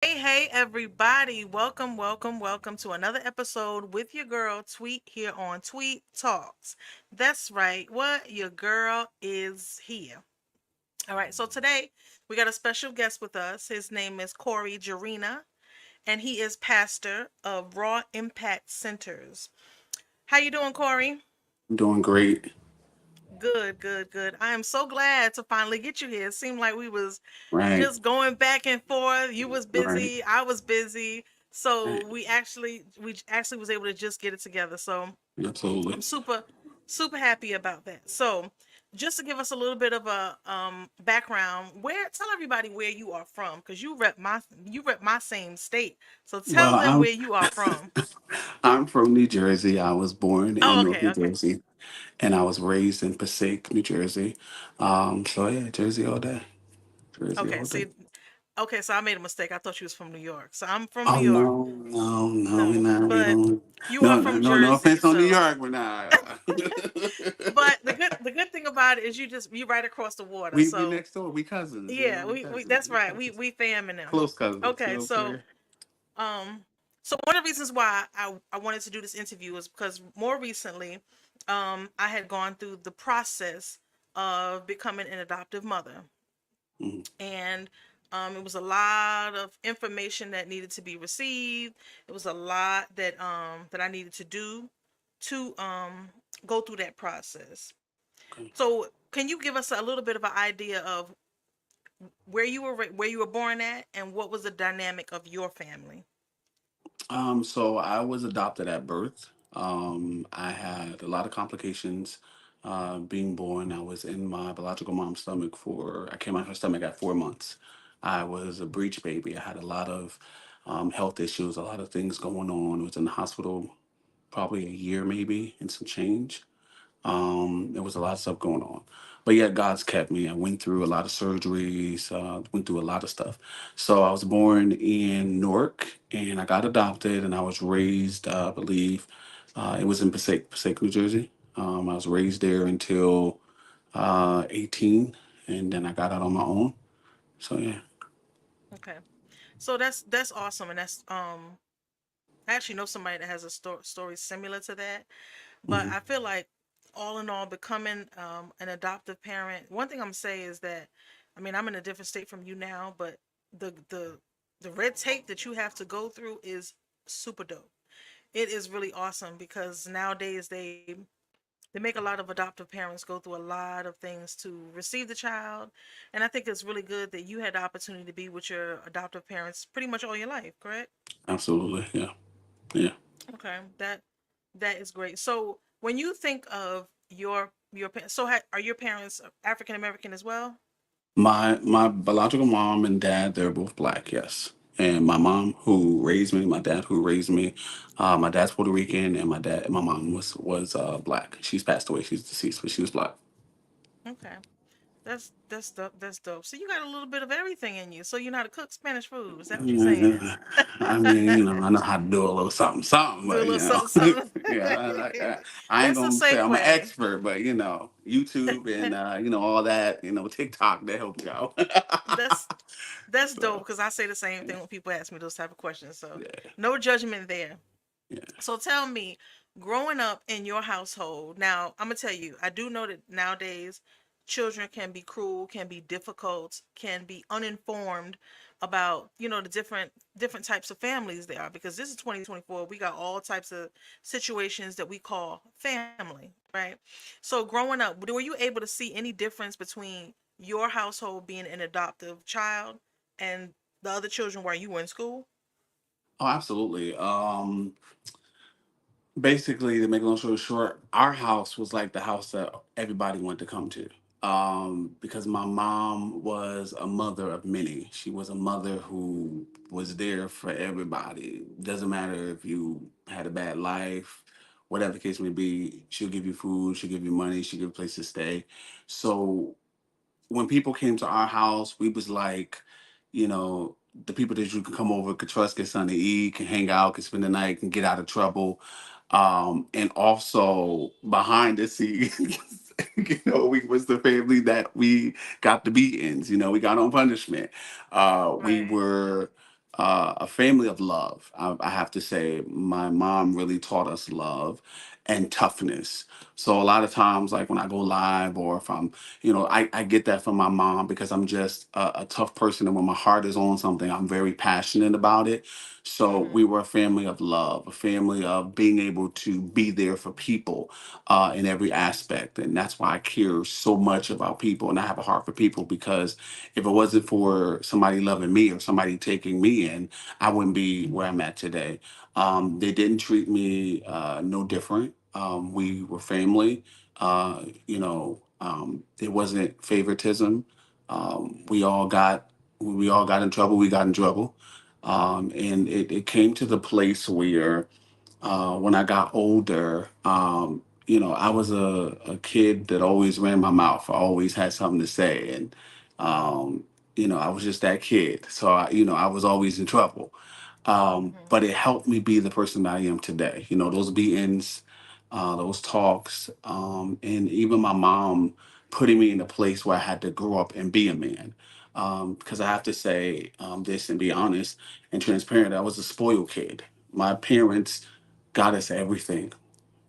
Hey, everybody. Welcome to another episode with your girl, Tweet, here on Tweet Talks. That's right. What? Your girl is here. All right. So today we got a special guest with us. His name is Corey Gerena, and he is pastor of Raw Impact Centers. How you doing, Corey? I'm doing great. Good. I am so glad to finally get you here. It seemed like we was Right, just going back and forth. You was right, busy, I was busy. So right. we actually was able to just get it together. So I'm Absolutely. super happy about that. So just to give us a little bit of a background, where tell everybody where you are from because you rep my same state. So Well, tell them where you are from. I'm from New Jersey. I was born Oh, in North okay, New okay. Jersey, and I was raised in Passaic, New Jersey. So yeah, Jersey all day. Jersey Okay, all day. see, okay, so I made a mistake. I thought you was from New York. So I'm from New Oh York. no, no, no, we're No, not. We but don't. you are No, no, from no, no Jersey. offense on New So, York. We're not. but the good thing about it is you right across the water. We So next door. We cousins. You yeah, know, we we cousins. that's We right. We cousins. we fam in them. Close cousins. You Okay, know what I'm so saying? um, so one of the reasons why I wanted to do this interview is because more recently, I had gone through the process of becoming an adoptive mother, Mhm. and it was a lot of information that needed to be received. It was a lot that I needed to do to go through that process. Okay. So, can you give us a little bit of an idea of where you were born at, and what was the dynamic of your family? So I was adopted at birth. I had a lot of complications being born. I was in my biological mom's stomach I came out of her stomach at 4 months. I was a breech baby. I had a lot of health issues, a lot of things going on. I was in the hospital probably a year, maybe, and some change. There was a lot of stuff going on. But yet God's kept me. I went through a lot of surgeries, went through a lot of stuff. So I was born in Newark and I got adopted and I was raised, I believe, it was in Passaic, New Jersey. I was raised there until 18 and then I got out on my own. So yeah. Okay, so that's awesome, and that's I actually know somebody that has a story similar to that. But Hmm. I feel like all in all, becoming an adoptive parent, one thing I'm gonna say is that, I mean, I'm in a different state from you now, but the the the red tape that you have to go through is super dope. It is really awesome because nowadays they make a lot of adoptive parents go through a lot of things to receive the child, and I think it's really good that you had the opportunity to be with your adoptive parents pretty much all your life. Correct? Absolutely. Yeah. Yeah. Okay, that is great. So when you think of your parents, are your parents African American as well? My biological mom and dad, they're both black, yes. And my mom who raised me, my dad who raised me, my dad's Puerto Rican and my mom was black. She's passed away, she's deceased, but she was black. Okay, that's dope. That's dope. So you got a little bit of everything in you. So you know how to cook Spanish food. Is that what you're saying? Yeah, I mean, I know how to do a little something, something, Do a but little something, something. yeah, I ain't That's a gonna say I'm an segue. expert, but YouTube and all that, TikTok that help you out. That's that's dope So because I say the same thing when people ask me those type of questions. So yeah, no judgment there. yeah. So tell me, growing up in your household, now I'm gonna tell you, I do know that nowadays children can be cruel, can be difficult, can be uninformed about, the different types of families they are because this is 2024. We got all types of situations that we call family, right? So growing up, were you able to see any difference between your household being an adoptive child and the other children while you were in school? Oh, absolutely. Basically, to make a long story short, our house was like the house that everybody wanted to come to. Because my mom was a mother of many. She was a mother who was there for everybody. Doesn't matter if you had a bad life, whatever the case may be, she'll give you food, she'll give you money, she'll give you a place to stay. So when people came to our house, we was like, you know, the people that you can come over, could trust, get something to eat, can hang out, can spend the night, can get out of trouble. And also behind the scenes, we was the family that we got the beatings, we got on punishment. We Right. were a family of love. I have to say, my mom really taught us love and toughness. So a lot of times, like when I go live, or if I'm, I get that from my mom because I'm just a tough person, and when my heart is on something, I'm very passionate about it. So Mm-hmm. we were a family of love, a family of being able to be there for people in every aspect, and that's why I care so much about people, and I have a heart for people because if it wasn't for somebody loving me or somebody taking me in, I wouldn't be where I'm at today. They didn't treat me no different. We were family. It wasn't favoritism. We all got in trouble. We got in trouble, and it came to the place where when I got older, I was a kid that always ran my mouth. I always had something to say. And, I was just that kid. So, I was always in trouble. Mm-hmm. But it helped me be the person that I am today. Those beatings, those talks, and even my mom putting me in a place where I had to grow up and be a man. Because I have to say this and be honest and transparent. I was a spoiled kid. My parents got us everything.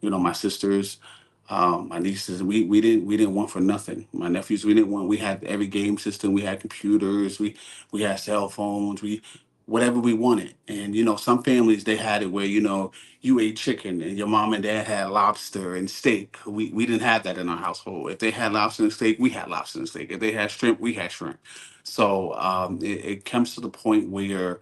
My sisters, my nieces, we didn't want for nothing. My nephews, we didn't want. We had every game system. We had computers. We had cell phones. We whatever we wanted. And some families they had it where you ate chicken and your mom and dad had lobster and steak. We didn't have that in our household. If they had lobster and steak, we had lobster and steak. If they had shrimp, we had shrimp. So it comes to the point where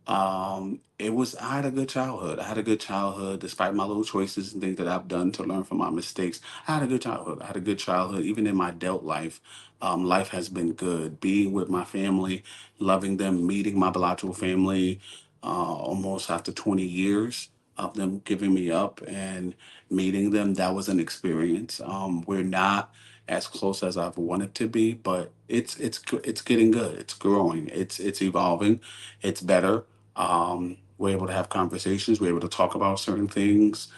I had a good childhood. I had a good childhood despite my little choices and things that I've done to learn from my mistakes. I had a good childhood. I had a good childhood. Even in my adult life, life has been good. Being with my family, loving them, meeting my biological family, almost after 20 years of them giving me up and meeting them, that was an experience. We're not as close as I've wanted to be, but it's getting good. It's growing. It's evolving. It's better. We're able to have conversations. We're able to talk about certain things,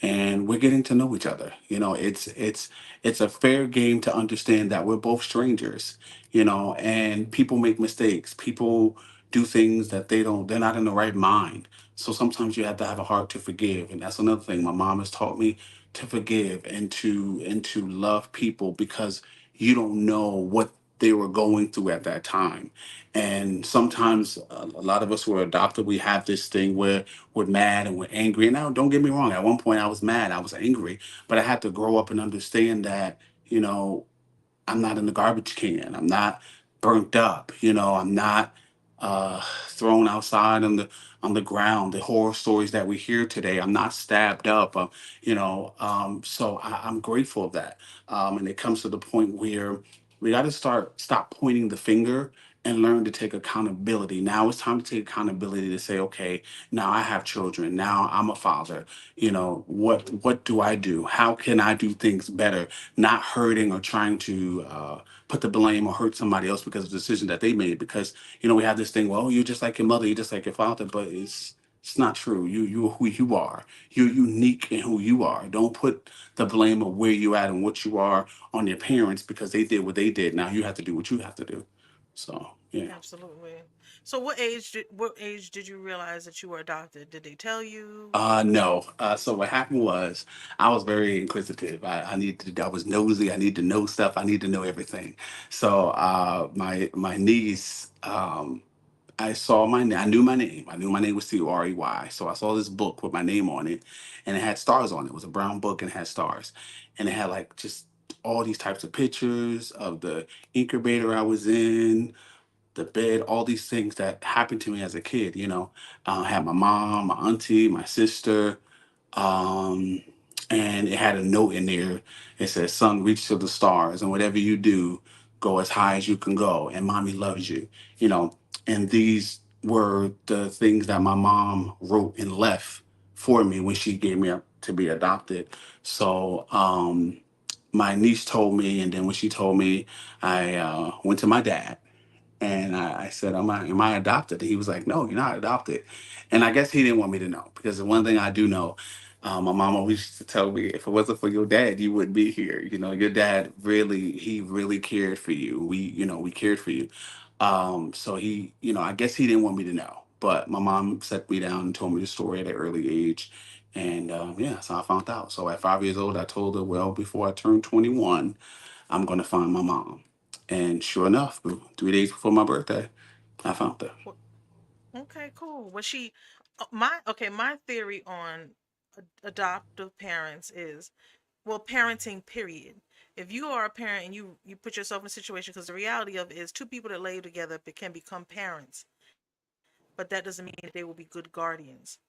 and we're getting to know each other. It's a fair game to understand that we're both strangers. And people make mistakes. People do things that they're not in the right mind. So sometimes you have to have a heart to forgive, and that's another thing my mom has taught me, to forgive and to love people because you don't know what they were going through at that time. And sometimes a lot of us who are adopted, we have this thing where we're mad and we're angry. And now, don't get me wrong, at one point I was mad, I was angry, but I had to grow up and understand that, I'm not in the garbage can. I'm not burnt up. I'm not thrown outside on the ground. The horror stories that we hear today. I'm not stabbed up. So I'm grateful of that. And it comes to the point where we got to stop pointing the finger and learn to take accountability. Now it's time to take accountability to say, okay, now I have children. Now I'm a father. What do I do? How can I do things better? Not hurting or trying to put the blame or hurt somebody else because of the decision that they made. Because we have this thing, well, you're just like your mother, you're just like your father, but it's not true. You're who you are. You're unique in who you are. Don't put the blame of where you at and what you are on your parents because they did what they did. Now you have to do what you have to do. So yeah. Absolutely. So what age did you realize that you were adopted? Did they tell you? No. So what happened was I was very inquisitive. I was nosy. I needed to know stuff. I need to know everything. So my niece, I knew my name. I knew my name was Curey. So I saw this book with my name on it, and it had stars on it. It was a brown book and it had stars, and it had like just all these types of pictures of the incubator I was in, the bed, all these things that happened to me as a kid. I had my mom, my auntie, my sister, um, and it had a note in there. It said, "Son, reach to the stars, and whatever you do, go as high as you can go, and mommy loves you." You know, and these were the things that my mom wrote and left for me when she gave me up to be adopted. So my niece told me, and then when she told me, I went to my dad and I said, am I adopted? And he was like, no, you're not adopted. And I guess he didn't want me to know because the one thing I do know, my mom always used to tell me, if it wasn't for your dad, you wouldn't be here. Your dad he really cared for you. We cared for you. So I guess he didn't want me to know. But my mom set me down and told me the story at an early age. And yeah, so I found out. So at 5 years old, I told her, well, before I turned 21, I'm going to find my mom. And sure enough, 3 days before my birthday, I found her. Well, okay, cool. Was she my okay, my theory on adoptive parents is, well, parenting period. If you are a parent and you put yourself in a situation, because the reality of it is two people that lay together can become parents, but that doesn't mean that they will be good guardians.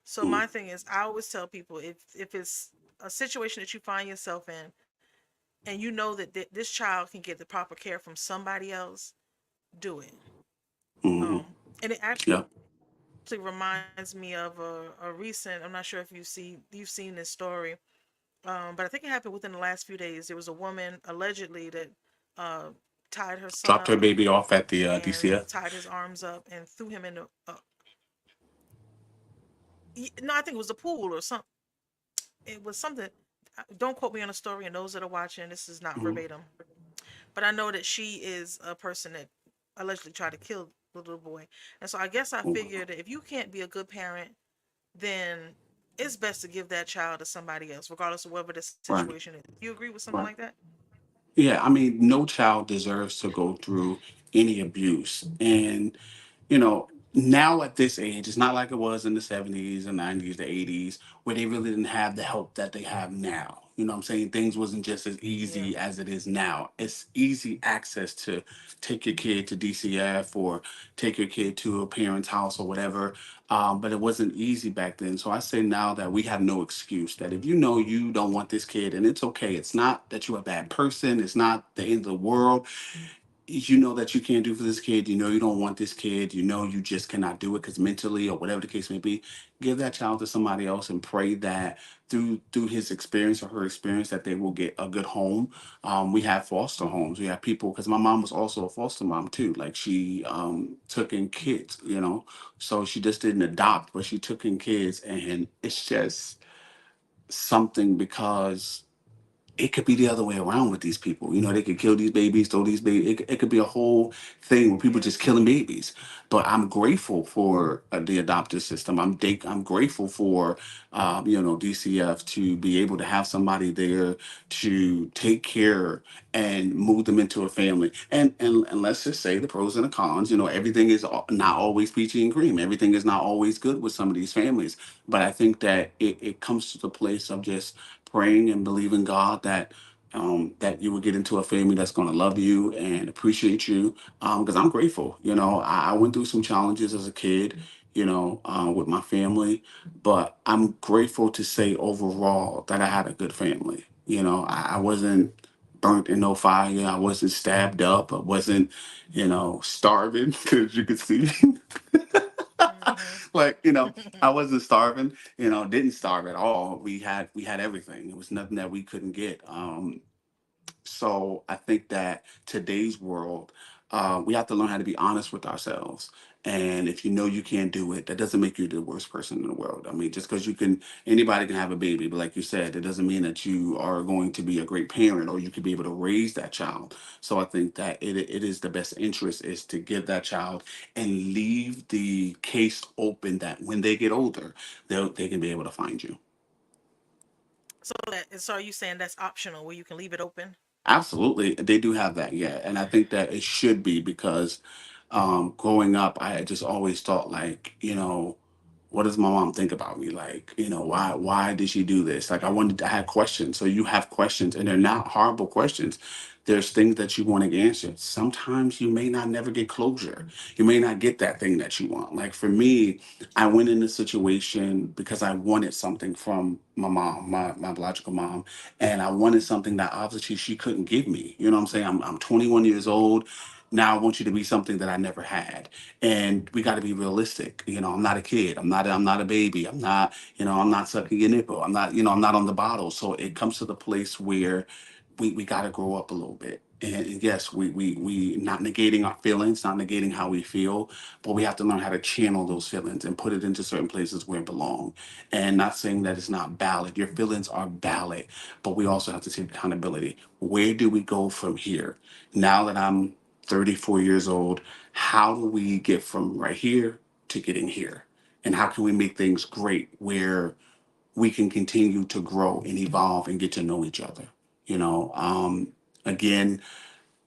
So my Mm, thing is, I always tell people, if it's a situation that you find yourself in and you know that this child can get the proper care from somebody else, do it. hmm. And it actually Yeah. reminds me of a recent. I'm not sure if you've seen this story, but I think it happened within the last few days. There was a woman allegedly that uh, tied her son up Dropped her baby off at the and tied DCF. his arms up and threw him in the. No, I think it was a pool or something. It was something. Don't quote me on the story, and those that are watching, this is not Hmm. verbatim. But I know that she is a person that allegedly tried to kill the little boy. And so I guess I figured that if you can't be a good parent, then it's best to give that child to somebody else, regardless of whatever the Right. situation is. You agree with something like Right. that? Yeah. I mean, no child deserves to go through any abuse. And now at this age, it's not like it was in the 70s and 90s, the 80s, where they really didn't have the help that they have now. You know what I'm saying? Things wasn't just as Yeah. easy as it is now. It's easy access to take your kid to DCF or take your kid to a parent's house or whatever. But it wasn't easy back then. So I say now that we have no excuse, that if you know you don't want this kid, and it's okay, it's not that you're a bad person, it's not the end of the world. You know that you can't do for this kid, you know you don't want this kid, you know you just cannot do it because mentally or whatever the case may be. Give that child to somebody else and pray that through his experience or her experience that they will get a good home. We have foster homes, we have people, because my mom was also a foster mom too. Like she took in kids, so she just didn't adopt, but she took in kids. And it's just something, because it could be the other way around with these people. They could kill these babies, throw these babies. It could be a whole thing where people Yeah. just killing babies. But I'm grateful for the adoptive system. I'm grateful for DCF to be able to have somebody there to take care and move them into a family. And let's just say the pros and the cons. Everything is not always peachy and cream. Everything is not always good with some of these families. But I think that it comes to the place of just praying and believing God that you will get into a family that's going to love you and appreciate you. Because I'm grateful. I went through some challenges as a kid, with my family, but I'm grateful to say overall that I had a good family. I wasn't burnt in no fire. I wasn't stabbed up. I wasn't, starving, because you could see. Mm-hmm. Like, I wasn't starving, didn't starve at all. We had everything. It was nothing that we couldn't get. So I think that today's world, we have to learn how to be honest with ourselves. And if you know you can't do it, that doesn't make you the worst person in the world. I mean, just because anybody can have a baby, but like you said, it doesn't mean that you are going to be a great parent or you could be able to raise that child. So I think that it is the best interest is to give that child and leave the case open that when they get older, they can be able to find you. So are you saying that's optional, where you can leave it open? Absolutely, they do have that, yeah, and I think that it should be, because growing up, I had just always thought, like, what does my mom think about me? Like, why did she do this? Like, I had questions. So you have questions, and they're not horrible questions. There's things that you want to get answered. Sometimes you may not never get closure. You may not get that thing that you want. Like for me, I went in a situation because I wanted something from my mom, my biological mom, and I wanted something that obviously she couldn't give me. You know what I'm saying? I'm 21 years old. Now I want you to be something that I never had. And we got to be realistic. I'm not a kid. I'm not a baby. I'm not sucking your nipple. I'm not on the bottle. So it comes to the place where we got to grow up a little bit. And yes, we not negating our feelings, not negating how we feel, but we have to learn how to channel those feelings and put it into certain places where it belong. And not saying that it's not valid. Your feelings are valid, but we also have to take accountability. Where do we go from here? Now that I'm 34 years old, how do we get from right here to getting here? And how can we make things great where we can continue to grow and evolve and get to know each other? You know, again,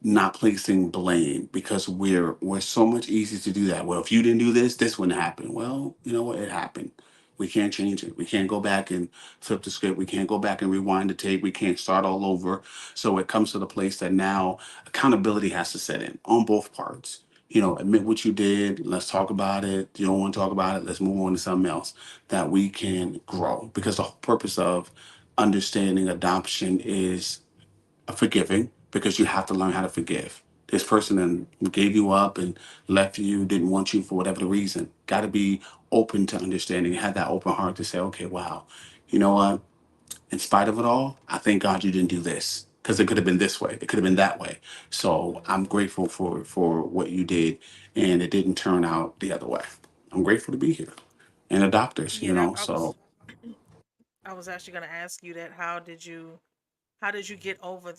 not placing blame because we're so much easier to do that. Well, if you didn't do this, this wouldn't happen. Well, you know what? It happened. We can't change it. We can't go back and flip the script. We can't go back and rewind the tape. We can't start all over. So it comes to the place that now accountability has to set in on both parts. You know, admit what you did. Let's talk about it. You don't want to talk about it. Let's move on to something else that we can grow. Because the whole purpose of understanding adoption is forgiving because you have to learn how to forgive. This person then gave you up and left you, didn't want you for whatever the reason. Got to be open to understanding, have that open heart to say, okay, wow, you know what? In spite of it all, I thank God you didn't do this because it could have been this way, it could have been that way. So I'm Hmm. grateful for what you did, and it didn't turn out the other way. I'm grateful to be here and the doctors, Yeah, you that know. I So was I was actually going to ask you that. How did you get over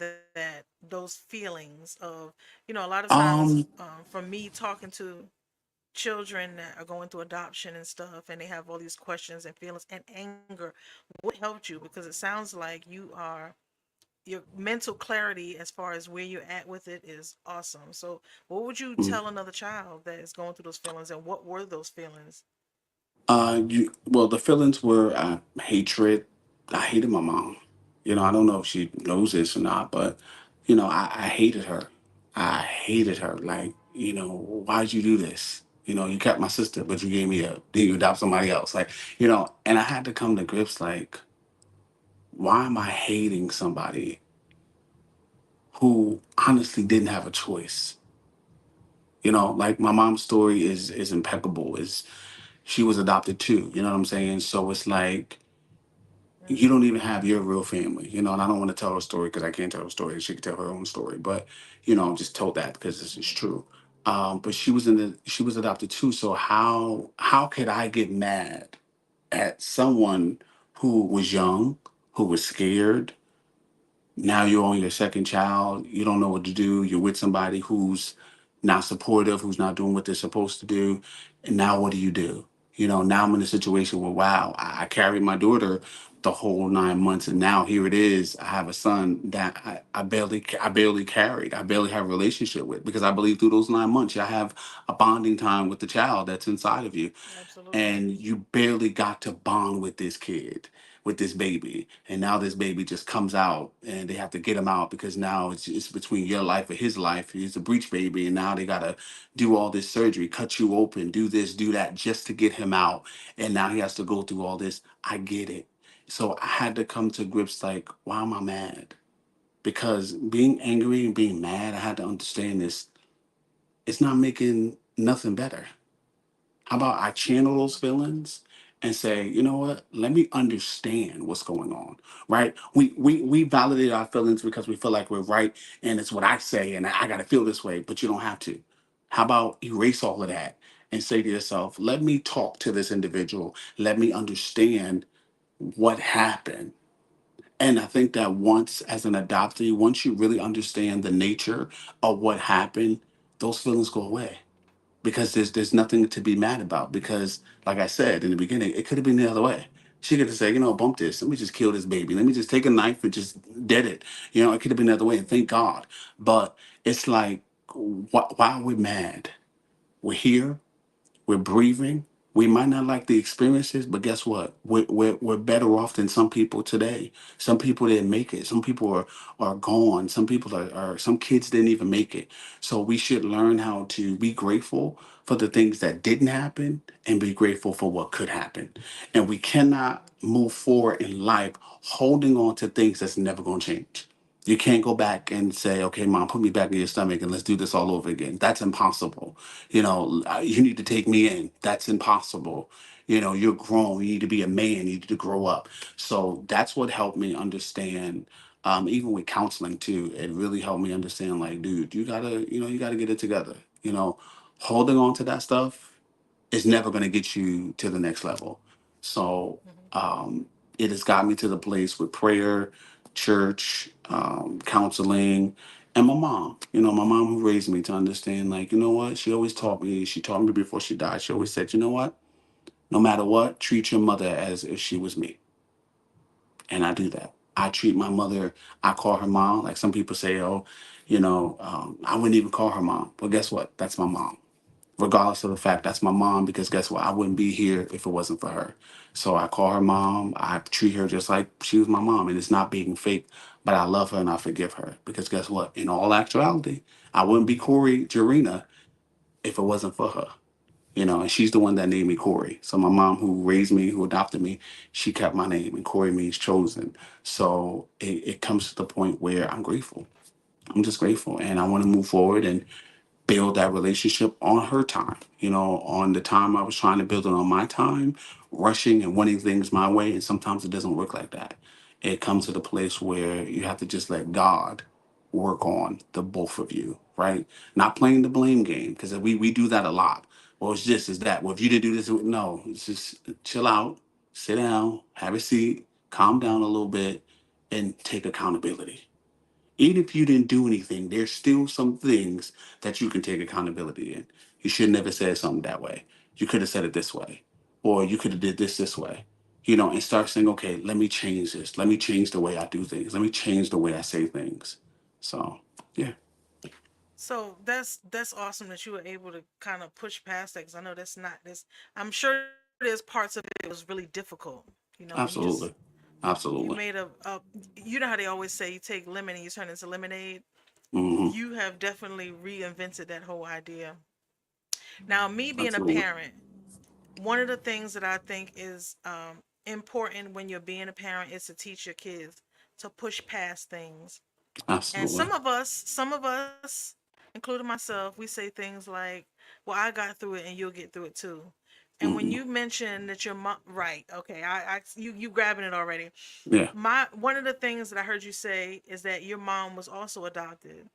those feelings of, a lot of times, um from me talking to children that are going through adoption and stuff, and they have all these questions and feelings and anger, what helped you? Because it sounds like your mental clarity as far as where you're at with it is awesome. So what would you mm. tell another child that is going through those feelings, and what were those feelings? Well, the feelings were hatred. I hated my mom. You know, I don't know if she knows this or not, but you know, I hated her. I hated her. Like, you know, why'd you do this? You know, you kept my sister, but you gave me up. Then you adopt somebody else. Like, you know, and I had to come to grips like, why am I hating somebody who honestly didn't have a choice? You know, like my mom's story is impeccable. Is she was adopted too? You know what I'm saying? So it's like you Hmm. don't even have your real family, you know. And I don't want to tell her story because I can't tell her story. She could tell her own story, but you know, I'm just told that because this is true. But she was adopted too. So how could I get mad at someone who was young, who was scared, now you're on your second child, you don't know what to do, you're with somebody who's not supportive, who's not doing what they're supposed to do, and now what do you do? You know, now I'm in a situation where wow, I carried my daughter the whole 9 months, and now here it is. I have a son that I barely carried, I barely have a relationship with because I believe through those 9 months you have a bonding time with the child that's inside of you, Absolutely. and you barely got to bond with this kid, with this baby, and now this baby just comes out and they have to get him out because now it's between your life or his life. He's a breech baby, and now they gotta do all this surgery, cut you open, do this, do that, just to get him out, and now he has to go through all this. I get it. So I had to come to grips like, why am I mad? Because being angry and being mad, I had to understand this. It's not making nothing better. How about I channel those Hmm. feelings and say, you know what? Let me understand what's going on. Right? We validate our feelings because we feel like we're right and it's what I say and I gotta feel this way, but you don't have to. How about erase all of that and say to yourself, let me talk to this individual. Let me understand what happened. And I think that once as an adoptee, once you really understand the nature of what happened, those feelings go away because there's nothing to be mad about because like I said in the beginning, it could have been the other way. She could have said, you know, bump this, let me just kill this baby, let me just take a knife and just dead it. You know, it could have been the other way, and thank God. But it's like, why are we mad? We're here, we're breathing. We might not like the experiences, but guess what? We're better off than some people today. Some people didn't make it. Some people are gone. Some people some kids didn't even make it. So we should learn how to be grateful for the things that didn't happen and be grateful for what could happen. And we cannot move forward in life holding on to things that's never going to change. You can't go back and say, okay, mom, put me back in your stomach and let's do this all over again. That's impossible. You know, you need to take me in. That's impossible. You know, you're grown. You need to be a man. You need to grow up. So that's what helped me understand. Even with counseling too, it really helped me understand. Like, dude, you gotta get it together. You know, holding on to that stuff is never going to get you to the next level. So Hmm. it has got me to the place with prayer, church, counseling, And my mom, my mom who raised me to understand, like, you know what? She always taught me, she taught me before she died. She always said, you know what? No matter what, treat your mother as if she was me. And I do that. I treat my mother, I call her mom. Like some people say, oh, I wouldn't even call her mom. Well, guess what? That's my mom. Regardless of the fact, that's my mom because guess what? I wouldn't be here if it wasn't for her. So I call her mom. I treat her just like she was my mom. And it's not being fake, but I love her and I forgive her because guess what? In all actuality, I wouldn't be Corey Gerena if it wasn't for her. And she's the one that named me Corey. So my mom, who raised me, who adopted me, she kept my name, and Corey means chosen. So it comes to the point where I'm grateful. I'm just grateful, and I want to move forward and build that relationship on her time. On the time I was trying to build it on my time, rushing and wanting things my way, and sometimes it doesn't work like that. It comes to the place where you have to just let God work on the both of you, right? Not playing the blame game because we do that a lot. Well, it's this, it's that. Well, if you didn't do this, no, it's just chill out, sit down, have a seat, calm down a little bit, and take accountability. Even if you didn't do anything, there's still some things that you can take accountability in. You should never say something that way. You could have said it this way, or you could have did this way. And start saying, okay, let me change this. Let me change the way I do things. Let me change the way I say things. So, yeah, So that's awesome that you were able to kind of push past that because I know that's not this. I'm sure there's parts of it that was really difficult. absolutely, You absolutely. made you know how they always say you take lemon and you turn it into lemonade. Hmm. You have definitely reinvented that whole idea. Now, me being a Absolutely, parent, one of the things that I think is important when you're being a parent is to teach your kids to push past things. And absolutely. some of us, including myself, we say things like, "Well, I got through it, and you'll get through it too." And when Hmm. you mention that your mom, right? Okay, you grabbing it already. Yeah. My One of the things that I heard you say is that your mom was also adopted.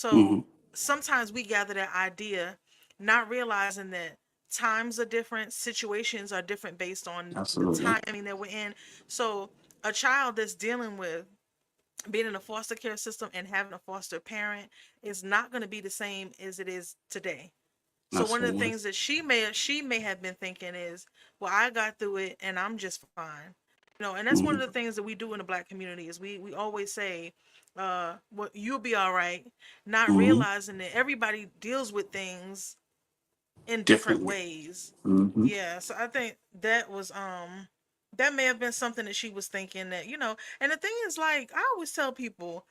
Hmm. So sometimes we gather that idea, not realizing that times are different, situations are different based on the Absolutely. timing that we're in. So a child that's dealing with being in a foster care system and having a foster parent is not going to be the same as it is today. So one of the Absolutely. things that she may have been thinking is, well, I got through it and I'm just fine. And that's one of the Hmm. things that we do in the black community is we always say, well, you'll be all right, not Hmm. realizing that everybody deals with things in different Differently. ways. Hmm. Yeah, so I think that may have been something that she was thinking that, and the thing is, like, I always tell people,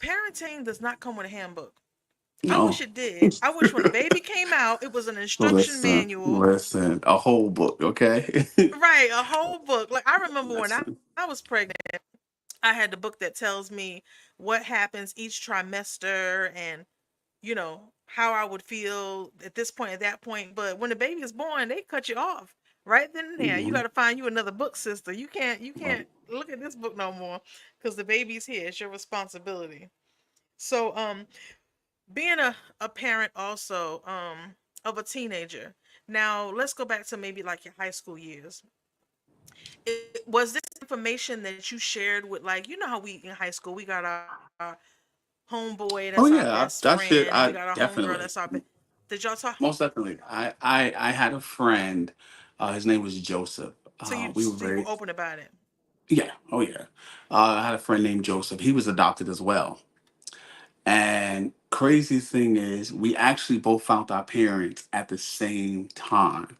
parenting does not come with a handbook. I wish No. it did. I wish when a baby came out, it was an instruction Listen, manual. listen, a whole book, okay? Right, a whole book. Like, I remember when I Listen. was pregnant, I had the book that tells me what happens each trimester and how I would feel at this point, at that point. But when the baby is born, they cut you off right then and there. You got Mhm. to find you another book, sister. You Right. can't look at this book no more because the baby's here. It's your responsibility. So being a parent also of a teenager. Now let's go back to maybe like your high school years. Was this information that you shared with, like, how we in high school we got our homeboy that's our Oh best yeah, that friend and we shit. got our I homegirl that's our definitely, did y'all talk? most definitely. I had a friend. His name was Joseph. We were So you were very, open about it. yeah. Oh yeah. I had a friend named Joseph. He was adopted as well. And crazy thing is, we actually both found our parents at the same time.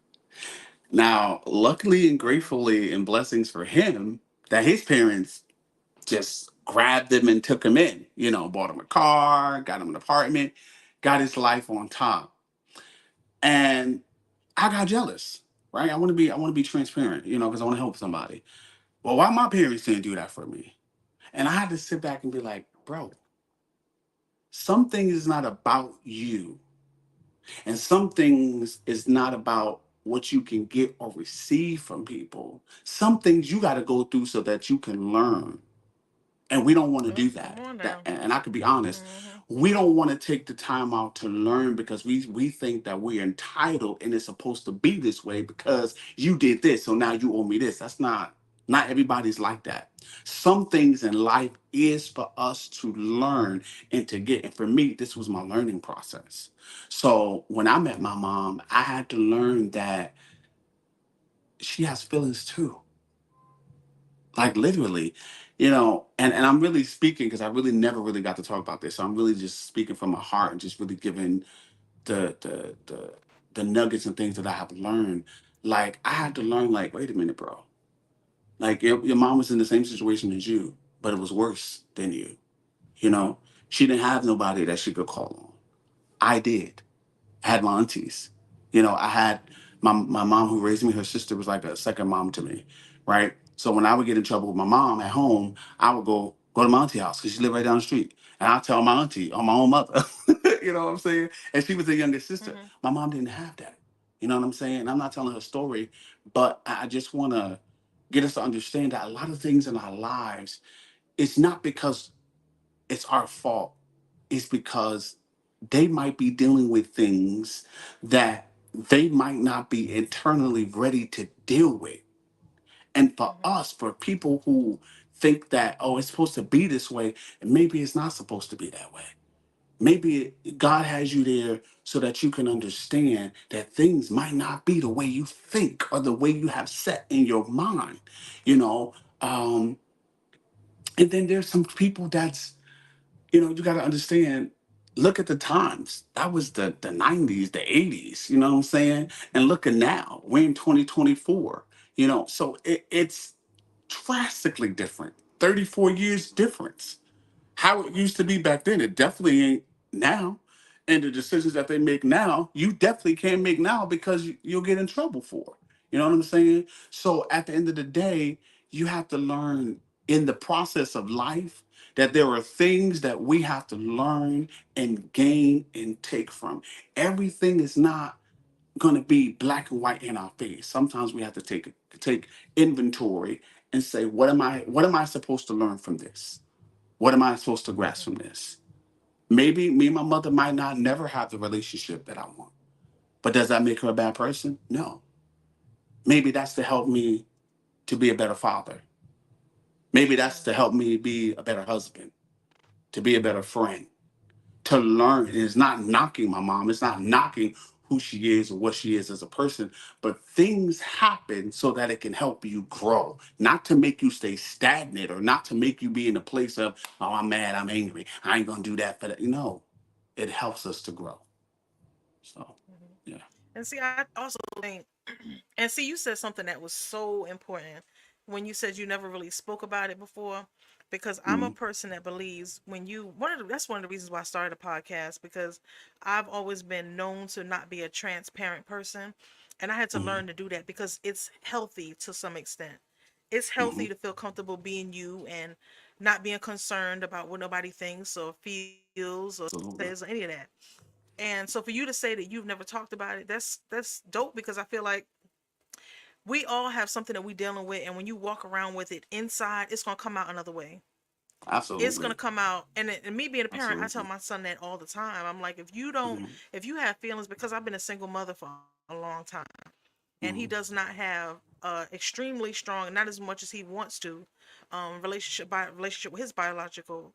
Now, luckily and gratefully, and blessings for him, that his parents just grabbed him and took him in. Bought him a car, got him an apartment, got his life on top. And I got jealous, right? I want to be transparent, because I want to help somebody. Well, why my parents didn't do that for me? And I had to sit back and be like, bro, some things is not about you. And some things is not about what you can get or receive from people. Some things you got to go through so that you can learn. And we don't want to Oh, do come that. on That, now. and I could be honest, Hmm. we don't want to take the time out to learn because we think that we're entitled and it's supposed to be this way because you did this, so now you owe me this. That's not. Not everybody's like that. Some things in life is for us to learn and to get. And for me, this was my learning process. So when I met my mom, I had to learn that she has feelings too. Like literally, and I'm really speaking because I really never really got to talk about this. So I'm really just speaking from my heart and just really giving the nuggets and things that I have learned. Like I had to learn, like, wait a minute, bro. Like your mom was in the same situation as you, but it was worse than you. You know, she didn't have nobody that she could call on. I did. I had my aunties. I had my mom who raised me. Her sister was like a second mom to me, right? So when I would get in trouble with my mom at home, I would go to my auntie house because she lived right down the street, and I'll tell my auntie or my own mother. You know what I'm saying? And she was the youngest sister. Hmm. My mom didn't have that. You know what I'm saying? I'm not telling her story, but I just want to get us to understand that a lot of things in our lives, it's not because it's our fault. It's because they might be dealing with things that they might not be internally ready to deal with. And for Hmm. us, for people who think that, oh, it's supposed to be this way, and maybe it's not supposed to be that way. Maybe God has you there so that you can understand that things might not be the way you think or the way you have set in your mind, you know. And then there's some people that's, you got to understand, look at the times. That was the 90s, the 80s, you know what I'm saying? And look at now, we're in 2024, so it's drastically different. 34 years difference. How it used to be back then, it definitely ain't now. And the decisions that they make now, you definitely can't make now because you'll get in trouble for. You know what I'm saying? So at the end of the day, you have to learn in the process of life that there are things that we have to learn and gain and take from. Everything is not going to be black and white in our face. Sometimes we have to take inventory and say, what am I supposed to learn from this? What am I supposed to grasp from this? Maybe me and my mother might not never have the relationship that I want. But does that make her a bad person? No. Maybe that's to help me to be a better father. Maybe that's to help me be a better husband, to be a better friend, to learn. And it's not knocking my mom. It's not knocking who she is or what she is as a person, but things happen so that it can help you grow, not to make you stay stagnant or not to make you be in a place of, oh, I'm mad, I'm angry, I ain't gonna do that for that. No, it helps us to grow. So, Hmm. yeah. And see, I also think, and see, you said something that was so important when you said you never really spoke about it before. Because I'm a Mm-hmm. person that believes when you that's one of the reasons why I started a podcast, because I've always been known to not be a transparent person, and I had to Mm-hmm. learn to do that because it's healthy to some extent. It's Mm-hmm. healthy to feel comfortable being you and not being concerned about what nobody thinks or feels or says or any Absolutely. of that. And so for you to say that you've never talked about it, that's dope, because I feel like we all have something that we dealing with, and when you walk around with it inside, it's gonna come out another way. It's gonna Absolutely. come out, and me being a parent, I tell Absolutely. my son that all the time. I'm like, if you don't, Mm-hmm. if you have feelings, because I've been a single mother for a long time, and he does Mm-hmm. not have extremely strong, not as much as he wants to, relationship with his biological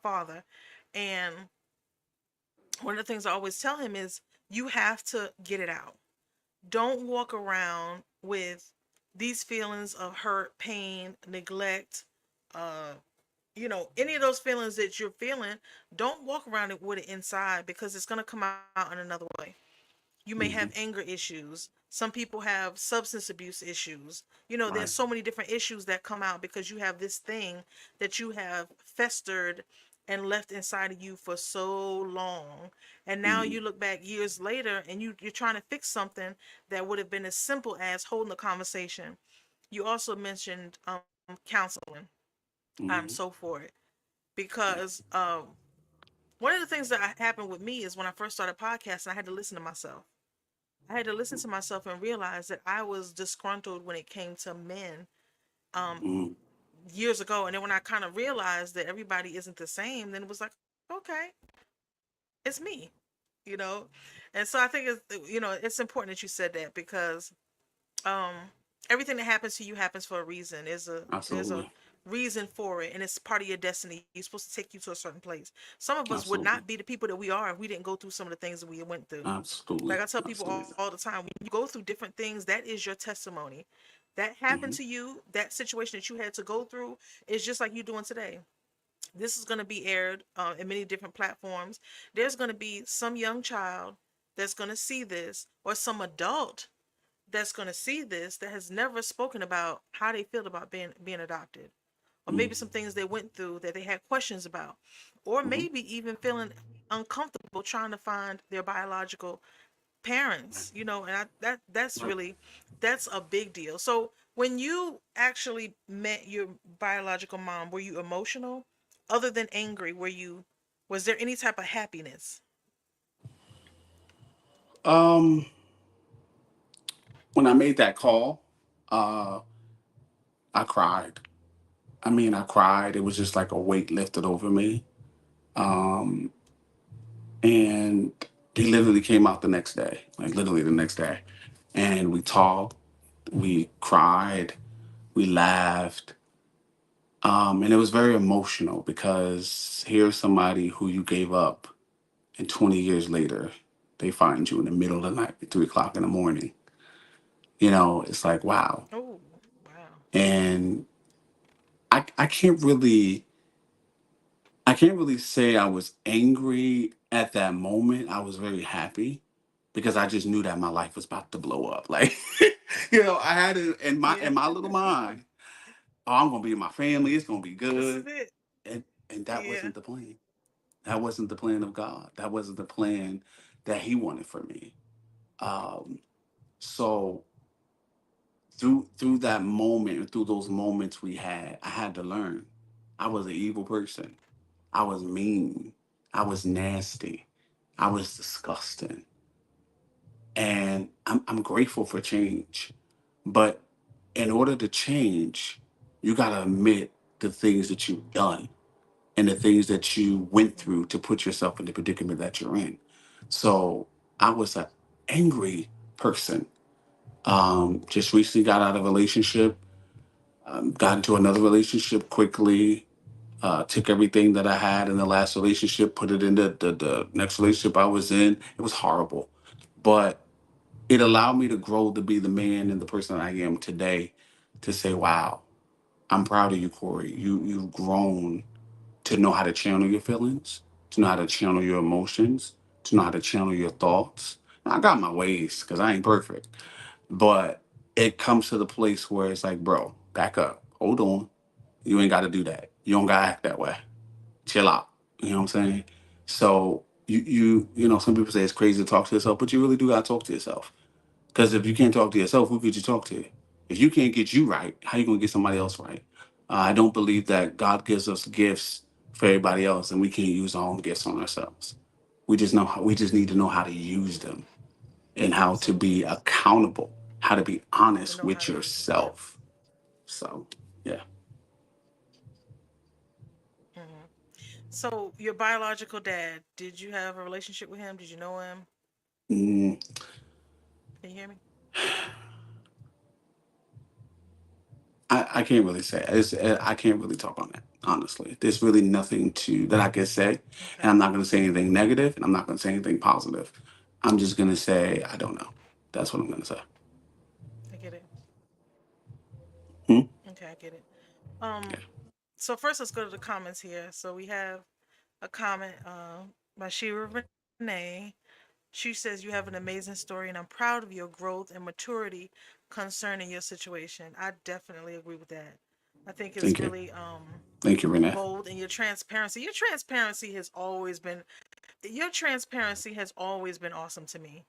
father, and one of the things I always tell him is you have to get it out. Don't walk around with these feelings of hurt, pain, neglect, uh, any of those feelings that you're feeling. Don't walk around it with it inside, because it's gonna come out in another way. You may have Mm-hmm. anger issues. Some people have substance abuse issues. There's Right. so many different issues that come out because you have this thing that you have festered and left inside of you for so long. And now Mm-hmm. you look back years later, and you're trying to fix something that would have been as simple as holding a conversation. You also mentioned counseling. I'm so Mm-hmm. for it, Yeah. because one of the things that happened with me is when I first started podcasting, I had to listen to myself. I had to listen to myself and realize that I was disgruntled when it came to men um, Mm-hmm. years ago. And then when I kind of realized that everybody isn't the same, then it was like, okay, it's me, you know? And so I think it's important that you said that, because um, everything that happens to you happens for a reason. There's a Absolutely. reason for it, and it's part of your destiny. You're supposed to take you to a certain place. Some of us would not Absolutely. be the people that we are if we didn't go through some of the things that we went through. Like Absolutely. I tell people Absolutely. all the time, when you go through different things, that is your testimony. That happened Hmm. to you, that situation that you had to go through, is just like you doing today. This is going to be aired in many different platforms. There's going to be some young child that's going to see this, or some adult that's going to see this that has never spoken about how they feel about being adopted, or maybe some things they went through that they had questions about, or Hmm. maybe even feeling uncomfortable trying to find their biological parents, and that's Right. really, that's a big deal. So when you actually met your biological mom, were you emotional? Other than angry, was there any type of happiness? Um, when I made that call, uh, I cried. I mean, I cried. It was just like a weight lifted over me. Um, and he literally came out the next day, like literally the next day. And we talked, we cried, we laughed. And it was very emotional because here's somebody who you gave up, and 20 years later, they find you in the middle of the night at 3 o'clock in the morning. It's like, wow. Oh, wow. And I can't really say I was angry at that moment. I was very happy because I just knew that my life was about to blow up. Like, I had it in my Yeah. in my little mind. Oh, I'm gonna be in my family. It's gonna be This is good. it. And that Yeah. wasn't the plan. That wasn't the plan of God. That wasn't the plan that He wanted for me. Um, so through that moment, through those moments we had, I had to learn. I was an evil person. I was mean. I was nasty. I was disgusting. And I'm grateful for change. But in order to change, you got to admit the things that you've done and the things that you went Hmm. through to put yourself in the predicament that you're in. So I was an angry person. Just recently got out of a relationship, got into another relationship quickly, took everything that I had in the last relationship, put it in the next relationship I was in. It was horrible. But it allowed me to grow to be the man and the person I am today, to say, wow, I'm proud of you, Corey. You've grown to know how to channel your feelings, to know how to channel your emotions, to know how to channel your thoughts. I got my ways because I ain't perfect. But it comes to the place where it's like, bro, back up. Hold on. You ain't gotta do that. You don't gotta act that way. Chill out. You know what I'm saying? So some people say it's crazy to talk to yourself, but you really do gotta talk to yourself. Because if you can't talk to yourself, who could you talk to? If you can't get you right, how you gonna get somebody else right? I don't believe that God gives us gifts for everybody else, and we can't use our own gifts on ourselves. We just need to know how to use them and how to be Absolutely. accountable, how to be To honest know how with to use them. Yep. yourself. So yeah. Hmm. So your biological dad, did you have a relationship with him? Did you know him? Mm, Can you hear me? I can't really say. I can't really talk on that, honestly. There's really nothing that I can say. And Okay. I'm not going to say anything negative, and I'm not going to say anything positive. I'm just going to say, I don't know. That's what I'm going to say. I get it. Hmm? Okay, I get it. Um, Yeah. so first let's go to the comments here. So we have a comment by Shira Renee. She says you have an amazing story and I'm proud of your growth and maturity concerning your situation. I definitely agree with that. I think it's Thank you. really Thank you, Renee. bold, and your transparency. Your transparency has always been awesome to me.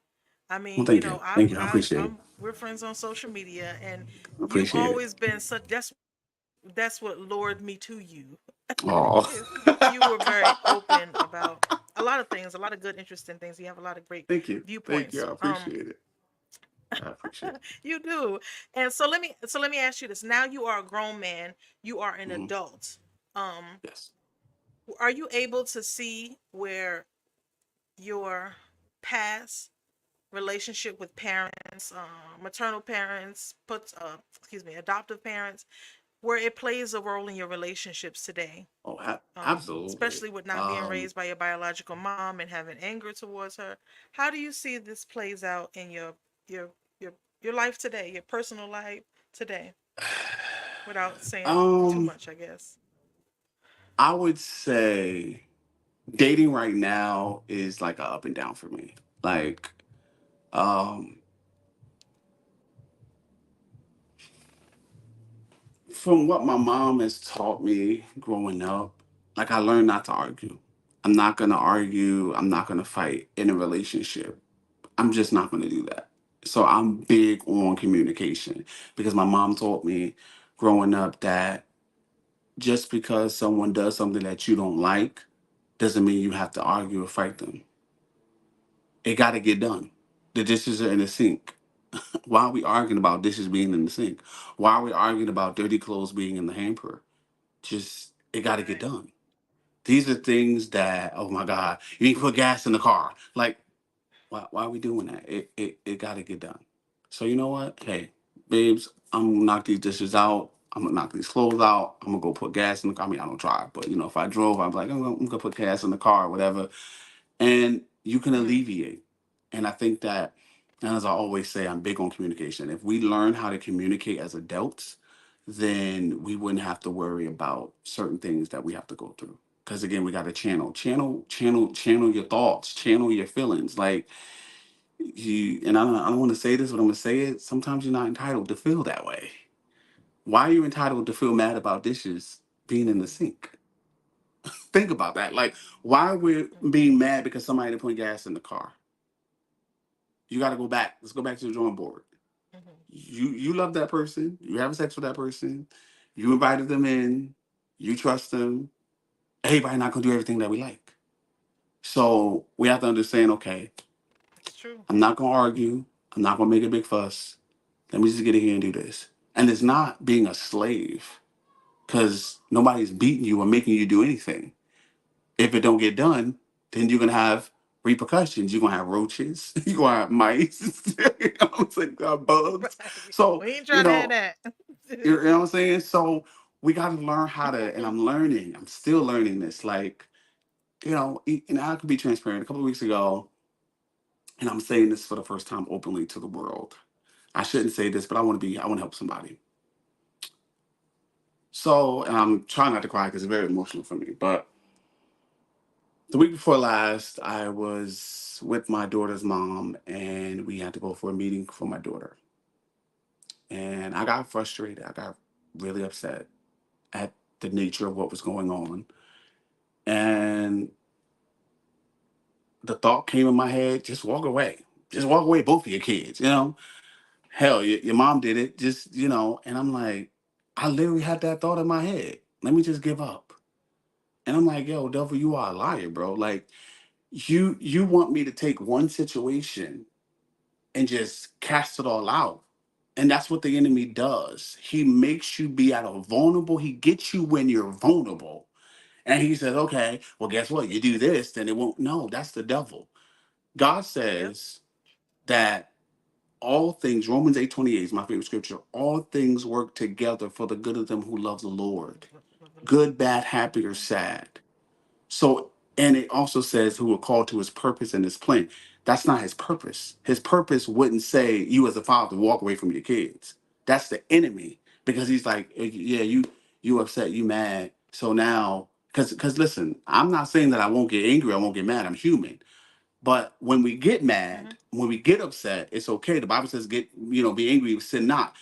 I Well, mean, thank you. Thank you. I appreciate it. we're friends on social media, and I you've appreciate it. always been such. That's what lured me to you. Oh, Is you were very open about a lot of things, a lot of good, interesting things. You have a lot of great thank you. Thank you. viewpoints. I appreciate it. I appreciate it. You do. And so let me ask you this. Now you are a grown man. You are an Hmm. adult. Um, Yes. are you able to see where your past relationship with parents, maternal parents, excuse me, adoptive parents, where it plays a role in your relationships today, Oh, absolutely. especially with not being raised by your biological mom and having anger towards her. How do you see this plays out in your your your life today, your personal life today, without saying too um, much, I guess? I would say dating right now is like a up and down for me. Like, um, from what my mom has taught me growing up, like I learned not to argue. I'm not gonna argue. I'm not gonna fight in a relationship. I'm just not gonna do that. So I'm big on communication because my mom taught me growing up that just because someone does something that you don't like doesn't mean you have to argue or fight them. It got to get done. The dishes are in the sink. Why are we arguing about dishes being in the sink? Why are we arguing about dirty clothes being in the hamper? Just, it got to get Right. done. These are things that, oh my God, you need to put gas in the car. Like, why are we doing that? It got to get done. So you know what? Hey, babes, I'm gonna knock these dishes out. I'm gonna knock these clothes out. I'm gonna go put gas in the car. I mean, I don't drive, but you know, if I drove, I'm like, I'm gonna put gas in the car or whatever. And you can Mhm. alleviate. And I think that, and as I always say, I'm big on communication. If we learn how to communicate as adults, then we wouldn't have to worry about certain things that we have to go through. Because again, we got to channel your thoughts, channel your feelings. Like you, and I don't want to say this, but I'm gonna say it. Sometimes you're not entitled to feel that way. Why are you entitled to feel mad about dishes being in the sink? Think about that. Like, why are we being mad because somebody didn't put gas in the car? You got to go back. Let's go back to the drawing board. Mhm. You love that person. You having sex with that person. You invited them in. You trust them. Everybody not gonna do everything that we like. So we have to understand. Okay, It's true. I'm not gonna argue. I'm not gonna make a big fuss. Let me just get in here and do this. And it's not being a slave because nobody's beating you or making you do anything. If it don't get done, then you're gonna have repercussions. You're gonna have roaches. You're gonna have mice. You know what I'm saying? Bugs. Right. So We ain't you trying to have know, that. you know what I'm saying. So we got to learn how to. And I'm learning. I'm still learning this. Like and I could be transparent. A couple of weeks ago, and I'm saying this for the first time openly to the world. I shouldn't say this, but I want to be. I want to help somebody. So, and I'm trying not to cry because it's very emotional for me. But the week before last, I was with my daughter's mom, and we had to go for a meeting for my daughter. And I got frustrated. I got really upset at the nature of what was going on. And the thought came in my head: just walk away. Just walk away, both of your kids. Hell, your mom did it. Just And I'm like, I literally had that thought in my head. Let me just give up. And I'm like, yo, devil, you are a liar, bro. Like you want me to take one situation and just cast it all out. And that's what the enemy does. He makes you be at a vulnerable. He gets you when you're vulnerable. And he says, okay, well, guess what? You do this, then it won't. No, that's the devil. God Yep. says that all things, Romans 8:28 is my favorite scripture, all things work together for the good of them who love the Lord. Love the Lord. Good, bad, happy, or Mhm. sad. So, and it also says who are called to his purpose and his plan. That's not his purpose. His purpose wouldn't say you as a father walk away from your kids. That's the enemy because he's like, yeah, you upset, you mad. So now, because listen, I'm not saying that I won't get angry, I won't get mad. I'm human. But when we get mad, Mhm. when we get upset, it's okay. The Bible says be angry, sin not.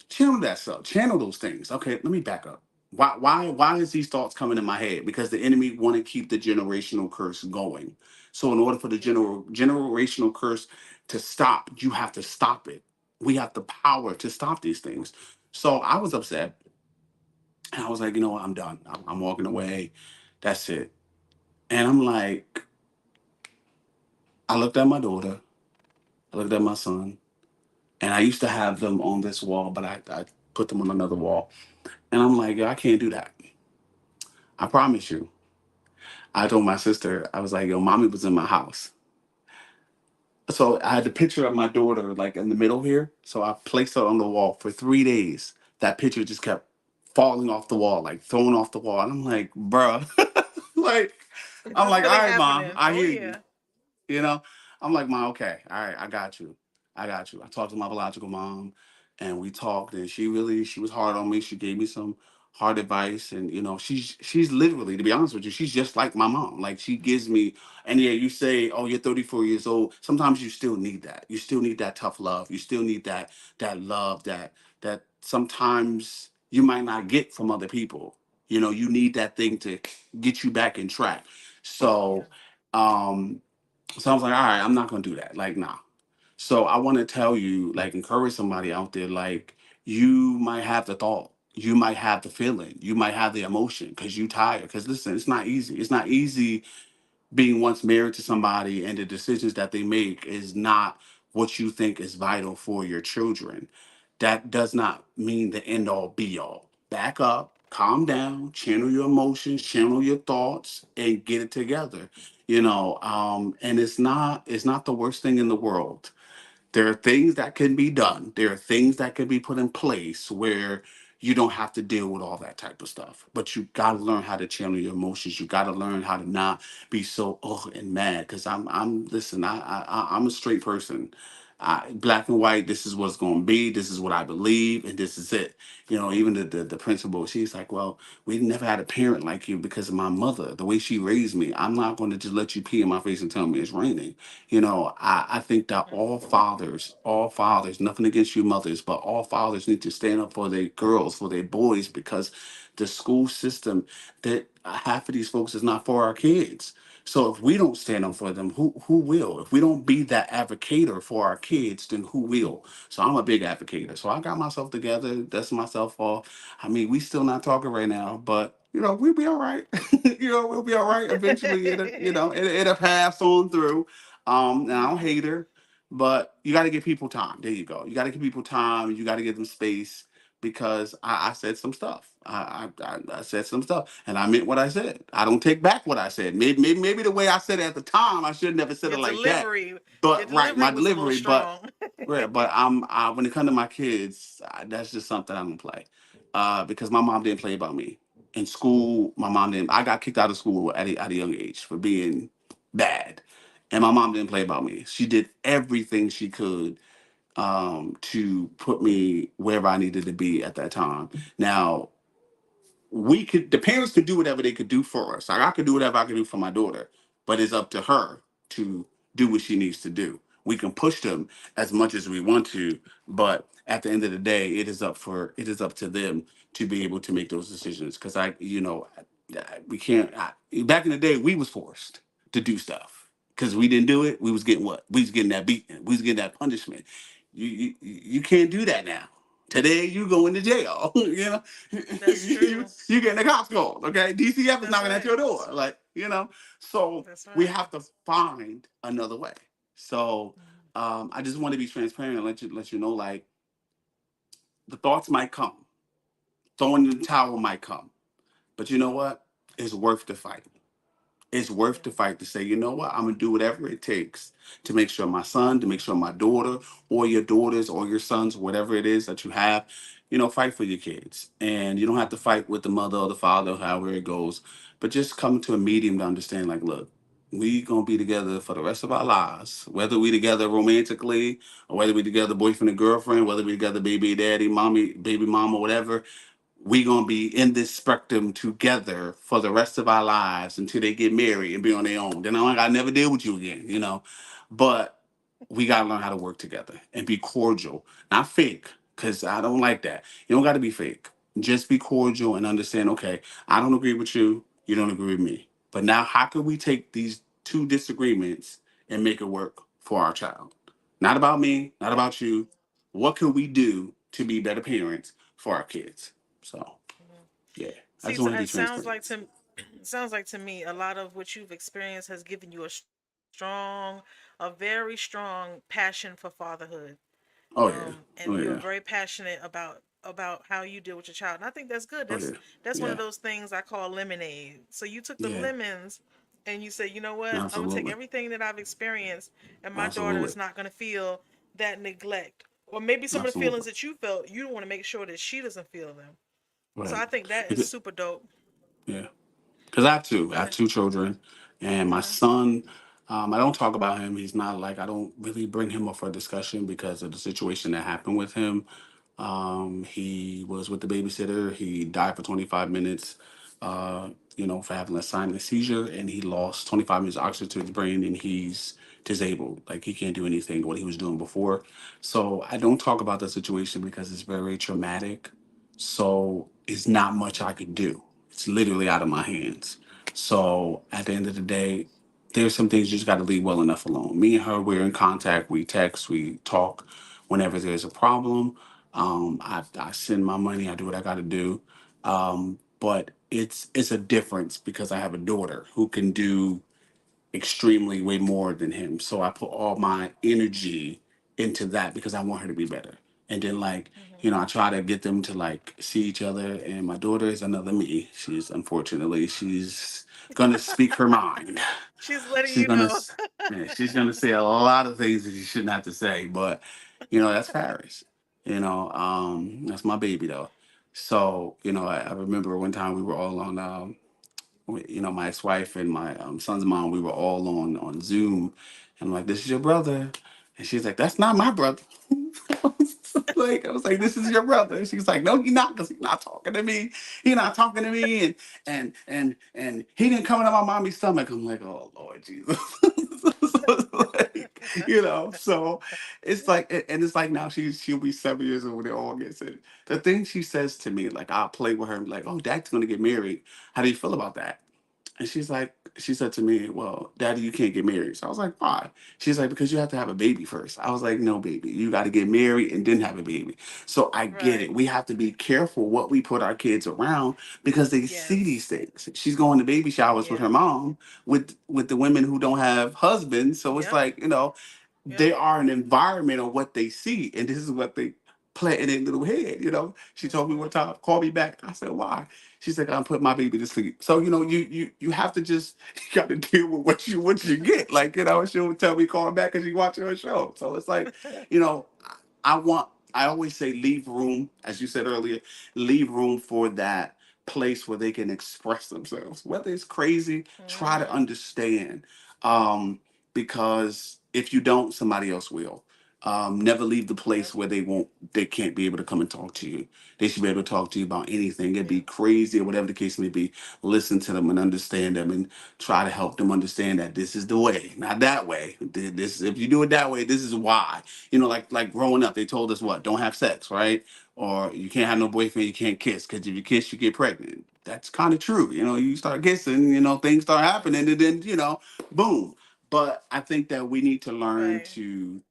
Channel that stuff. Channel those things. Okay, let me back up. Why is these thoughts coming in my head? Because the enemy want to keep the generational curse going. So in order for the Yeah. generational curse to stop, you have to stop it. We have the power to stop these things. So I was upset, and I was like, you know what, I'm done. I'm walking away. That's it. And I'm like, I looked at my daughter, I looked at my son, and I used to have them on this wall, but I put them on another wall. And I'm like, I can't do that. I promise you. I told my sister, I was like, yo, mommy was in my house So I had the picture of my daughter like in the middle here. So I placed it on the wall for 3 days. That picture just kept falling off the wall, like thrown off the wall. And I'm like, bruh, like, I'm It's like, all really right, mom, happening. I Oh hear you. yeah. You know, I'm like, Mom, okay, all right, I got you. I got you. I talked to my biological mom and we talked and she was hard on me. She gave me some hard advice and she's literally, to be honest with you, she's just like my mom. Like she gives me, and yeah, you say, oh, you're 34 years old. Sometimes you still need that. You still need that tough love. You still need that love that sometimes you might not get from other people. You need that thing to get you back in track. Yeah. So um so I was like, all right, I'm not gonna do that. Like, nah. So I want to tell you, like, encourage somebody out there, like, you might have the thought, you might have the feeling, you might have the emotion because you tired. Because listen, it's not easy. It's not easy being once married to somebody and the decisions that they make is not what you think is vital for your children. That does not mean the end all be all. Back up, calm down, channel your emotions, channel your thoughts, and get it together. And it's not the worst thing in the world. There are things that can be done. There are things that can be put in place where you don't have to deal with all that type of stuff. But you got to learn how to channel your emotions. You got to learn how to not be so and mad. Because I'm listen. I'm a straight person. Black and white. This is what's going to be. This is what I believe, and this is it. Even the principal. She's like, well, we never had a parent like you because of my mother, the way she raised me. I'm not going to just let you pee in my face and tell me it's raining. I think that all fathers, nothing against you mothers, but all fathers need to stand up for their girls, for their boys, because the school system, that half of these folks is not for our kids. So if we don't stand up for them, who will? If we don't be that advocator for our kids, then who will? So I'm a big advocator. So I got myself together, dust myself off. I mean, we still not talking right now, but we'll be all right. We'll be all right. Eventually, it'll pass on through. And I don't Yeah. hate her, but you got to give people time. There you go. You got to give people time. You got to give them space because I said some stuff. I said some stuff, and I meant what I said. I don't take back what I said. Maybe the way I said it at the time, I should never said Your it like that. delivery, your But right, delivery my was a little delivery. But strong. yeah, but when it comes to my kids, that's just something I don't play. Because my mom didn't play about me in school. My mom didn't. I got kicked out of school at a young age for being bad, and my mom didn't play about me. She did everything she could to put me wherever I needed to be at that time. Now, the parents could do whatever they could do for us. Like I could do whatever I could do for my daughter, but it's up to her to do what she needs to do. We can push them as much as we want to, but at the end of the day, it is up to them to be able to make those decisions. Because we can't. Back in the day, we was forced to do stuff because we didn't do it. We was getting what? We was getting that beating. We was getting that punishment. You can't do that now. Today you go into jail. That's true. You getting the cops called. Okay, DCF is That's knocking at right. your door. So That's we right. have to find another way. So I just want to be transparent and let you know, like the thoughts might come, throwing in the towel might come, but you know what? It's worth the fight. It's worth Yeah. the fight to say, you know what, I'm gonna do whatever it takes to make sure my son, to make sure my daughter, or your daughters, or your sons, whatever it is that you have, fight for your kids. And you don't have to fight with the mother or the father, however it goes, but just come to a medium to understand, like, look, we gonna be together for the rest of our lives, whether we together romantically, or whether we together boyfriend and girlfriend, whether we together baby daddy, mommy, baby mama, whatever. We gonna be in this spectrum together for the rest of our lives until they get married and be on their own. Then I'm like, I never deal with you again. But we gotta learn how to work together and be cordial, not fake, because I don't like that. You don't gotta be fake. Just be cordial and understand, okay, I don't agree with you, you don't agree with me. But now how can we take these two disagreements and make it work for our child? Not about me, not about you. What can we do to be better parents for our kids? So Yeah. yeah, I See, just want to be it sounds transparent. like to sounds like to me a lot of what you've experienced has given you a very strong passion for fatherhood. Oh yeah, And oh you're yeah, very passionate about how you deal with your child. And I think that's good. oh yeah, That's one of yeah, those things I call lemonade. So you took the yeah. lemons and you say, you know what, I'm gonna take Absolutely. everything that I've experienced, and my daughter Absolutely. is not gonna feel that neglect, or maybe some of the Absolutely. feelings that you felt, you want to make sure that she doesn't feel them. So Right. I think that is Because, super dope. yeah. Because I have two. Go I have ahead. two children, and my Uh-huh. son. I don't talk about him. He's not like I don't really bring him up for discussion because of the situation that happened with him. He was with the babysitter. He died for 25 minutes. For having a silent seizure, and he lost 25 minutes of oxygen to his brain, and he's disabled. Like he can't do anything what he was doing before. So I don't talk about the situation because it's very traumatic. So it's not much I could do. It's literally out of my hands. So at the end of the day, there's some things you just got to leave well enough alone. Me and her, we're in contact. We text, we talk whenever there's a problem. I send my money. I do what I got to do. But it's a difference because I have a daughter who can do extremely way more than him. So I put all my energy into that because I want her to be better. And then Hmm. I try to get them to see each other. And my daughter is another me. She's gonna speak her mind. She's letting She's you gonna know. s- yeah, she's gonna say a lot of things that she shouldn't have to say. But that's Paris. That's my baby though. So I remember one time we were all on my ex-wife and my son's mom, we were all on Zoom, and I'm like, "This is your brother," and she's like, "That's not my brother." I was like, "This is your brother," and she's like, "No, he's not, because he's not talking to me. He's not talking to me, and he didn't come into my mommy's stomach." I'm like, "Oh Lord Jesus." So it's so it's like, and it's like now she'll be 7 years old in August, and the thing she says to me, like I'll play with her and be like, "Oh, Dad's gonna get married. How do you feel about that?" And she said to me, "Well, Daddy, you can't get married." So I was like, "Why?" She's like, "Because you have to have a baby first." I was like, "No, baby, you got to get married and then have a baby." So I get Right. it. We have to be careful what we put our kids around because they see these Yes. things. She's going to baby showers with her Yeah. mom with the women who don't have husbands. So it's Yep. like, they Yep. are an environment of what they see, and this is what they plant in their little head. She told me one Hmm. time, "Call me back." I said, "Why?" She said, "I'm putting my baby to sleep." So you have to just you got to deal with what you get. She'll tell me call her back because she watching her show. So it's like, you know, I want. I always say leave room, as you said earlier, leave room for that place where they can express themselves. Whether it's crazy, try to Hmm. understand. Because if you don't, somebody else will. Never leave the Yep. place where they can't be able to come and talk to you. They should be able to talk to you about anything. It'd be Yep. crazy or whatever the case may be. Listen to them and understand them and try to help them understand that this is the way, not that way. This, if you do it that way, this is why. Like growing up, they told us what? Don't have sex, right? Or you can't have no boyfriend, you can't kiss, because if you kiss, you get pregnant. That's kind of true. You start kissing, things start happening, and then boom. But I think that we need to learn Right. to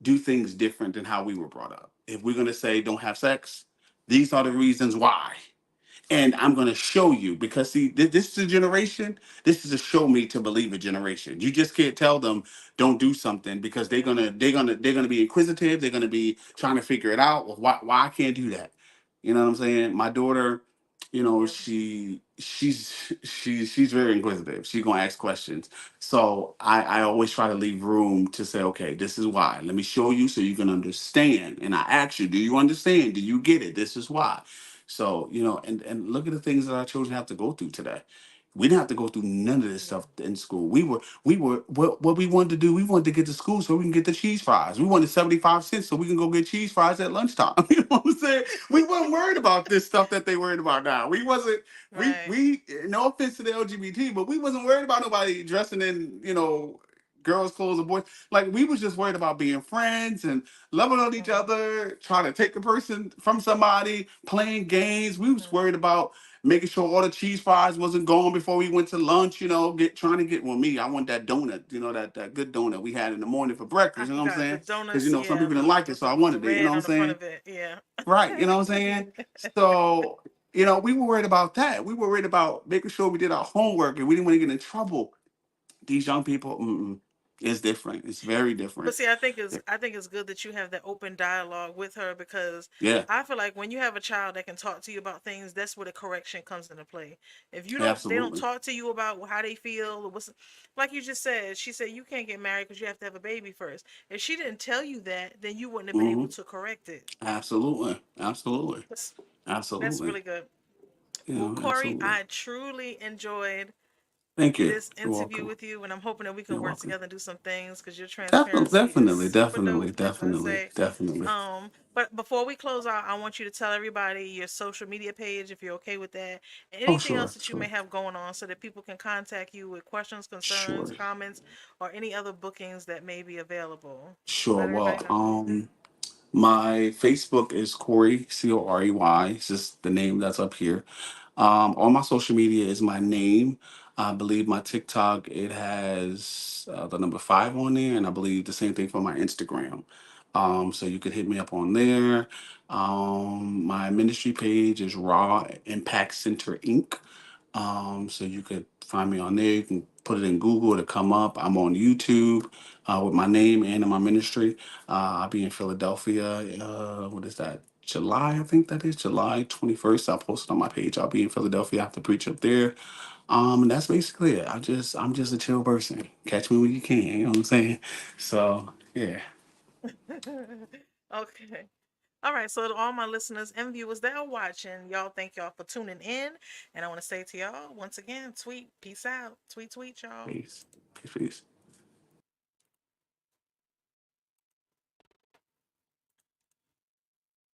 do things different than how we were brought up. If we're gonna say don't have sex, these are the reasons why. And I'm going to show you because see, this is a generation. This is a show me to believe a generation. You just can't tell them don't do something because they're Yeah. gonna they're gonna be inquisitive. They're gonna be trying to figure it out. Well, why I can't do that? You know what I'm saying? My daughter, Yep. she's very inquisitive. She's gonna ask questions. So I always try to leave room to say, okay, this is why. Let me show you so you can understand. And I ask you, do you understand? Do you get it? This is why. So, and look at the things that our children have to go through today. We didn't have to go through none of this Yeah. stuff in school. We were what we wanted to do. We wanted to get to school so we can get the cheese fries. We wanted 75 cents so we can go get cheese fries at lunchtime. You know what I'm saying? We weren't worried about this stuff that they worried about now. We wasn't. Right. We no offense to the LGBT, but we wasn't worried about nobody dressing in girls' clothes or boys. Like we was just worried about being friends and loving on each Hmm. other, trying to take a person from somebody, playing games. We was Hmm. worried about making sure all the cheese fries wasn't gone before we went to lunch. Trying to get. Well, me, I want that donut. That good donut we had in the morning for I breakfast. You know what I'm forgot the saying? Because donuts. some Yeah. people didn't like it, With so I the wanted it. You know red what I'm on the front saying? of it. Yeah. Right. You know what I'm saying? So. We were worried about that. We were worried about making sure we did our homework and we didn't want to get in trouble. These young people, mm-mm. It's different. It's very But different. see, I think it's good that you have that open dialogue with her, because Yeah, I feel like when you have a child that can talk to you about things, that's where the correction comes into play. If they don't absolutely. talk to you about how they feel, or what's, like you just said, she said you can't get married because you have to have a baby first. If she didn't tell you that, then you wouldn't have been Hmm. able to correct it. Absolutely. Absolutely. That's that's Absolutely. really good. You Well, know, Corey, absolutely. I truly enjoyed Thank you. this You're interview welcome. with you, and I'm hoping that we can You're work welcome. together and do some things, because your Definitely, transparency is definitely, super definitely, dope, as I definitely, say. definitely. But before we close out, I want you to tell everybody your social media page, if you're okay with that, and Oh, anything sure, else that you may sure, have going on, so that people can contact you with questions, concerns, sure, comments, or any other bookings that may be available. sure. Let everybody Well, know. my Facebook is Corey, Corey. It's just the name that's up here. On my social media is my name. I believe my TikTok, it has the number 5 on there, and I believe the same thing for my Instagram. So you could hit me up on there. My ministry page is Raw Impact Center Inc. So you could find me on there. You can put it in Google to come up. I'm on YouTube with my name and in my ministry. I'll be in Philadelphia. What is that? July, I think that is July 21st. I posted on my page. I'll be in Philadelphia. I have to preach up there. And that's basically it. I'm just a chill person. Catch me when you can. You know what I'm saying? So yeah. Okay. All right, so to all my listeners and viewers that are watching, y'all, thank y'all for tuning in. And I want to say to y'all, once again, tweet, peace out. Tweet, tweet, y'all. Peace. Peace. Peace.